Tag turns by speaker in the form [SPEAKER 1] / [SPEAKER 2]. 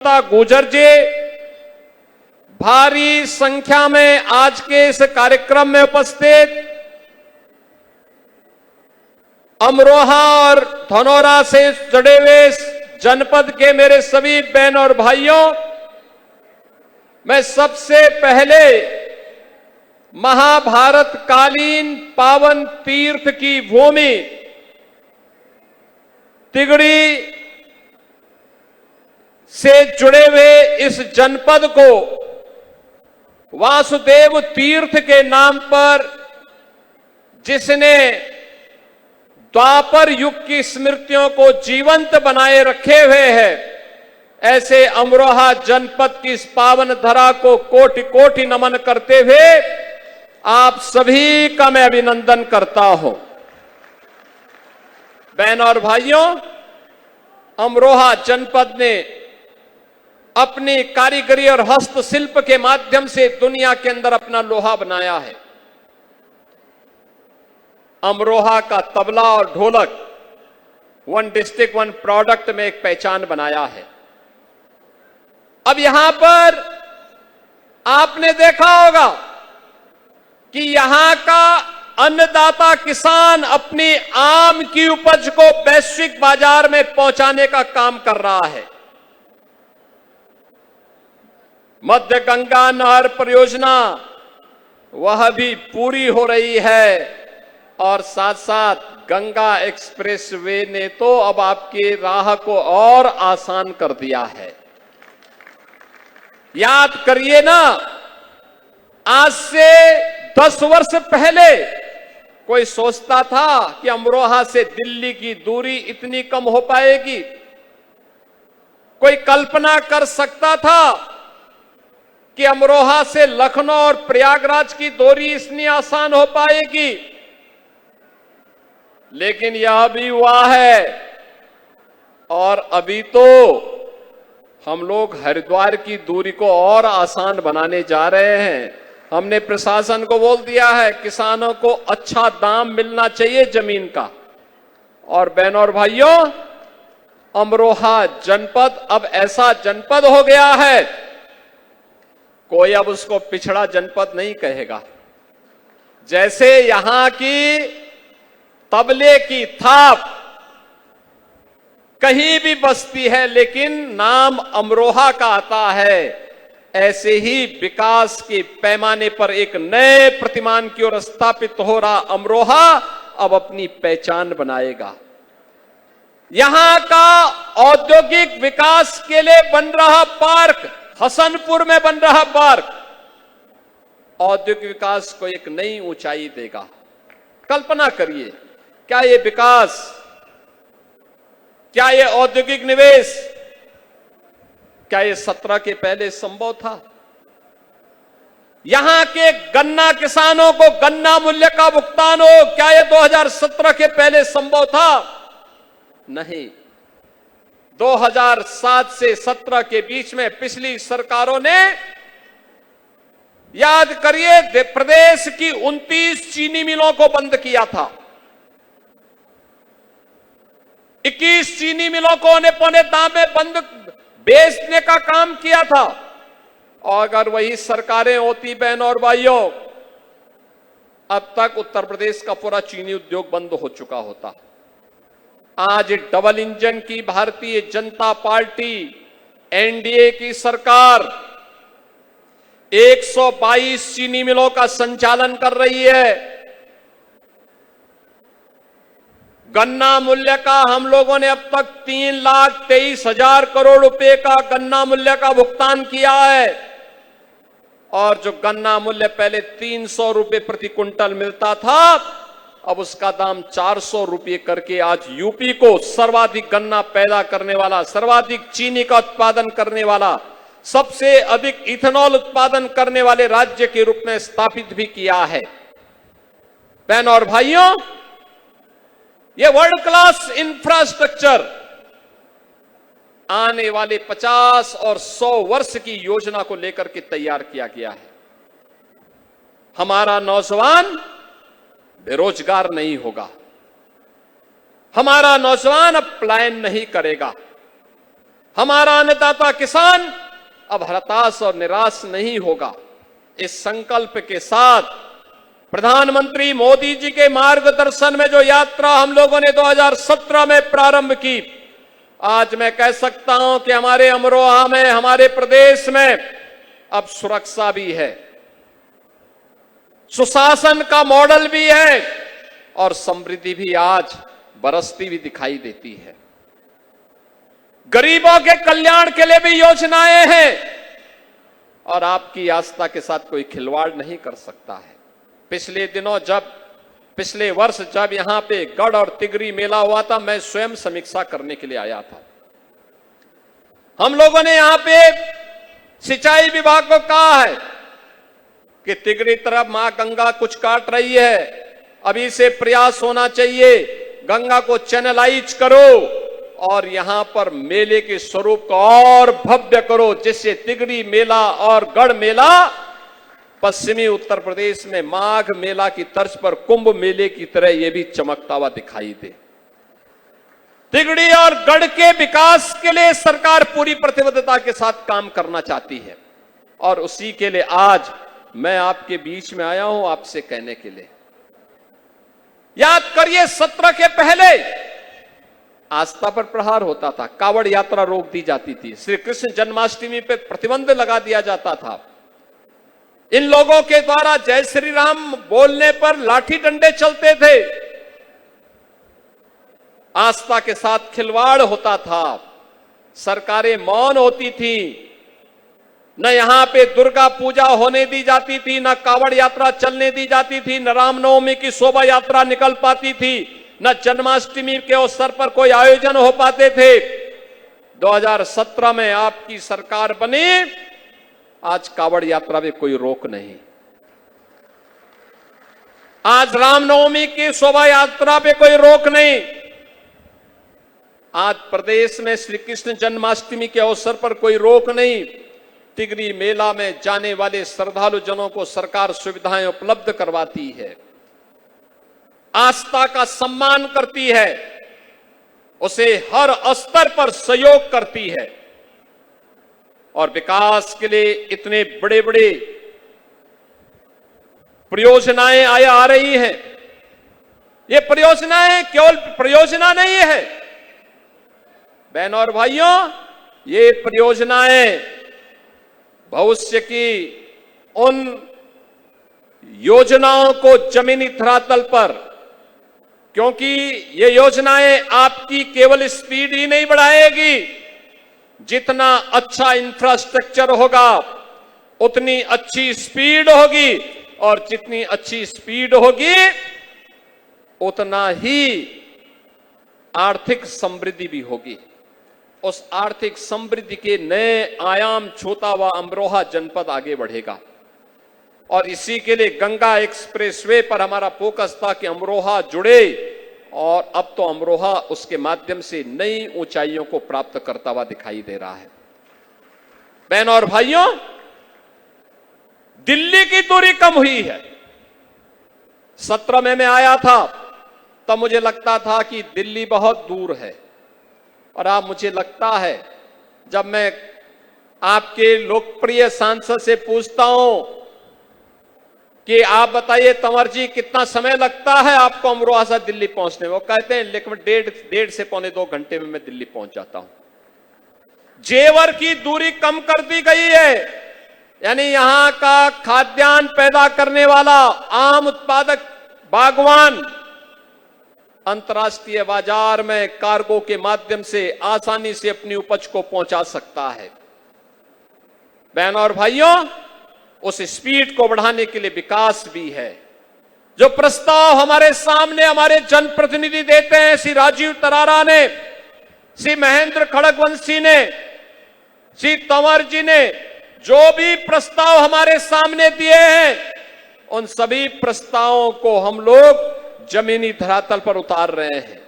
[SPEAKER 1] गुर्जर जी भारी संख्या में आज के इस कार्यक्रम में उपस्थित अमरोहा और धनौरा से जुड़े हुए जनपद के मेरे सभी बहन और भाइयों, मैं सबसे पहले महाभारत कालीन पावन तीर्थ की भूमि तिगड़ी से जुड़े हुए इस जनपद को वासुदेव तीर्थ के नाम पर, जिसने द्वापर युग की स्मृतियों को जीवंत बनाए रखे हुए है, ऐसे अमरोहा जनपद की इस पावन धरा को कोटि कोटि नमन करते हुए आप सभी का मैं अभिनंदन करता हूं। बहन और भाइयों, अमरोहा जनपद ने अपनी कारीगरी और हस्तशिल्प के माध्यम से दुनिया के अंदर अपना लोहा बनाया है। अमरोहा का तबला और ढोलक वन डिस्ट्रिक्ट वन प्रोडक्ट में एक पहचान बनाया है। अब यहां पर आपने देखा होगा कि यहां का अन्नदाता किसान अपनी आम की उपज को वैश्विक बाजार में पहुंचाने का काम कर रहा है। मध्य गंगा नहर परियोजना वह भी पूरी हो रही है और साथ साथ गंगा एक्सप्रेसवे ने तो अब आपकी राह को और आसान कर दिया है। याद करिए ना, आज से 10 वर्ष पहले कोई सोचता था कि अमरोहा से दिल्ली की दूरी इतनी कम हो पाएगी? कोई कल्पना कर सकता था कि अमरोहा से लखनऊ और प्रयागराज की दूरी इतनी आसान हो पाएगी? लेकिन यह भी हुआ है और अभी तो हम लोग हरिद्वार की दूरी को और आसान बनाने जा रहे हैं। हमने प्रशासन को बोल दिया है, किसानों को अच्छा दाम मिलना चाहिए जमीन का। और बहनों और भाइयों, अमरोहा जनपद अब ऐसा जनपद हो गया है, कोई अब उसको पिछड़ा जनपद नहीं कहेगा। जैसे यहां की तबले की थाप कहीं भी बसती है लेकिन नाम अमरोहा का आता है, ऐसे ही विकास के पैमाने पर एक नए प्रतिमान की ओर स्थापित हो रहा अमरोहा अब अपनी पहचान बनाएगा। यहां का औद्योगिक विकास के लिए बन रहा पार्क, हसनपुर में बन रहा पार्क, औद्योगिक विकास को एक नई ऊंचाई देगा। कल्पना करिए, क्या ये विकास, क्या ये औद्योगिक निवेश, क्या ये 17 के पहले संभव था? यहां के गन्ना किसानों को गन्ना मूल्य का भुगतान हो, क्या ये 2017 के पहले संभव था? नहीं। 2007 से 17 के बीच में पिछली सरकारों ने, याद करिए, प्रदेश की 29 चीनी मिलों को बंद किया था। 21 चीनी मिलों को औने पौने दाम में बंद बेचने का काम किया था। और अगर वही सरकारें होती बहनों और भाइयों, अब तक उत्तर प्रदेश का पूरा चीनी उद्योग बंद हो चुका होता। आज डबल इंजन की भारतीय जनता पार्टी एनडीए की सरकार 122 चीनी मिलों का संचालन कर रही है। गन्ना मूल्य का हम लोगों ने अब तक 3,23,000 करोड़ रुपए का गन्ना मूल्य का भुगतान किया है। और जो गन्ना मूल्य पहले 300 रुपए प्रति क्विंटल मिलता था, अब उसका दाम 400 रुपए करके आज यूपी को सर्वाधिक गन्ना पैदा करने वाला, सर्वाधिक चीनी का उत्पादन करने वाला, सबसे अधिक इथेनॉल उत्पादन करने वाले राज्य के रूप में स्थापित भी किया है। बहनों और भाइयों, ये वर्ल्ड क्लास इंफ्रास्ट्रक्चर आने वाले 50 और 100 वर्ष की योजना को लेकर के तैयार किया गया है। हमारा नौजवान बेरोजगार नहीं होगा, हमारा नौजवान अब पलायन नहीं करेगा। हमारा अन्नदाता किसान अब हताश और निराश नहीं होगा। इस संकल्प के साथ प्रधानमंत्री मोदी जी के मार्गदर्शन में जो यात्रा हम लोगों ने 2017 में प्रारंभ की, आज मैं कह सकता हूं कि हमारे अमरोहा में, हमारे प्रदेश में अब सुरक्षा भी है, सुशासन का मॉडल भी है और समृद्धि भी आज बरसती भी दिखाई देती है। गरीबों के कल्याण के लिए भी योजनाएं हैं और आपकी आस्था के साथ कोई खिलवाड़ नहीं कर सकता है। पिछले वर्ष जब यहां पे गढ़ और तिगरी मेला हुआ था, मैं स्वयं समीक्षा करने के लिए आया था। हम लोगों ने यहां पे सिंचाई विभाग को कहा है कि तिगरी तरफ मां गंगा कुछ काट रही है, अभी से प्रयास होना चाहिए, गंगा को चैनलाइज करो और यहां पर मेले के स्वरूप को और भव्य करो, जिससे तिगरी मेला और गढ़ मेला पश्चिमी उत्तर प्रदेश में माघ मेला की तर्ज पर कुंभ मेले की तरह यह भी चमकता हुआ दिखाई दे। तिगड़ी और गढ़ के विकास के लिए सरकार पूरी प्रतिबद्धता के साथ काम करना चाहती है और उसी के लिए आज मैं आपके बीच में आया हूं आपसे कहने के लिए। याद करिए, सत्र के पहले आस्था पर प्रहार होता था, कावड़ यात्रा रोक दी जाती थी, श्री कृष्ण जन्माष्टमी पे प्रतिबंध लगा दिया जाता था, इन लोगों के द्वारा जय श्री राम बोलने पर लाठी डंडे चलते थे, आस्था के साथ खिलवाड़ होता था, सरकारें मौन होती थी, न यहां पे दुर्गा पूजा होने दी जाती थी, न कावड़ यात्रा चलने दी जाती थी, न रामनवमी की शोभा यात्रा निकल पाती थी, न जन्माष्टमी के अवसर पर कोई आयोजन हो पाते थे। 2017 में आपकी सरकार बनी, आज कावड़ यात्रा में कोई रोक नहीं, आज रामनवमी की शोभा यात्रा पे कोई रोक नहीं, आज प्रदेश में श्री कृष्ण जन्माष्टमी के अवसर पर कोई रोक नहीं। तिगरी मेला में जाने वाले श्रद्धालु जनों को सरकार सुविधाएं उपलब्ध करवाती है, आस्था का सम्मान करती है, उसे हर स्तर पर सहयोग करती है और विकास के लिए इतने बड़े बड़े परियोजनाएं आ रही हैं। ये परियोजनाएं केवल परियोजना नहीं है बहनों और भाइयों, ये परियोजनाएं भविष्य की उन योजनाओं को जमीनी धरातल पर, क्योंकि ये योजनाएं आपकी केवल स्पीड ही नहीं बढ़ाएगी, जितना अच्छा इंफ्रास्ट्रक्चर होगा उतनी अच्छी स्पीड होगी और जितनी अच्छी स्पीड होगी उतना ही आर्थिक समृद्धि भी होगी। उस आर्थिक समृद्धि के नए आयाम छूता हुआ अमरोहा जनपद आगे बढ़ेगा और इसी के लिए गंगा एक्सप्रेसवे पर हमारा फोकस था कि अमरोहा जुड़े और अब तो अमरोहा उसके माध्यम से नई ऊंचाइयों को प्राप्त करता हुआ दिखाई दे रहा है। बहनों और भाइयों, दिल्ली की दूरी कम हुई है। 17 में मैं आया था तब मुझे लगता था कि दिल्ली बहुत दूर है और अब मुझे लगता है जब मैं आपके लोकप्रिय सांसद से पूछता हूं कि आप बताइए तंवर जी कितना समय लगता है आपको अमरोहा से दिल्ली पहुंचने में, वो कहते हैं लेकिन डेढ़ से पौने 2 घंटे में मैं दिल्ली पहुंच जाता हूं। जेवर की दूरी कम कर दी गई है, यानी यहां का खाद्यान्न पैदा करने वाला आम उत्पादक बागवान अंतर्राष्ट्रीय बाजार में कार्गो के माध्यम से आसानी से अपनी उपज को पहुंचा सकता है। बहनों और भाइयों, उस स्पीड को बढ़ाने के लिए विकास भी है। जो प्रस्ताव हमारे सामने हमारे जनप्रतिनिधि देते हैं, श्री राजीव तरारा ने, श्री महेंद्र खड़गवंशी ने, श्री तंवर जी ने जो भी प्रस्ताव हमारे सामने दिए हैं, उन सभी प्रस्तावों को हम लोग जमीनी धरातल पर उतार रहे हैं।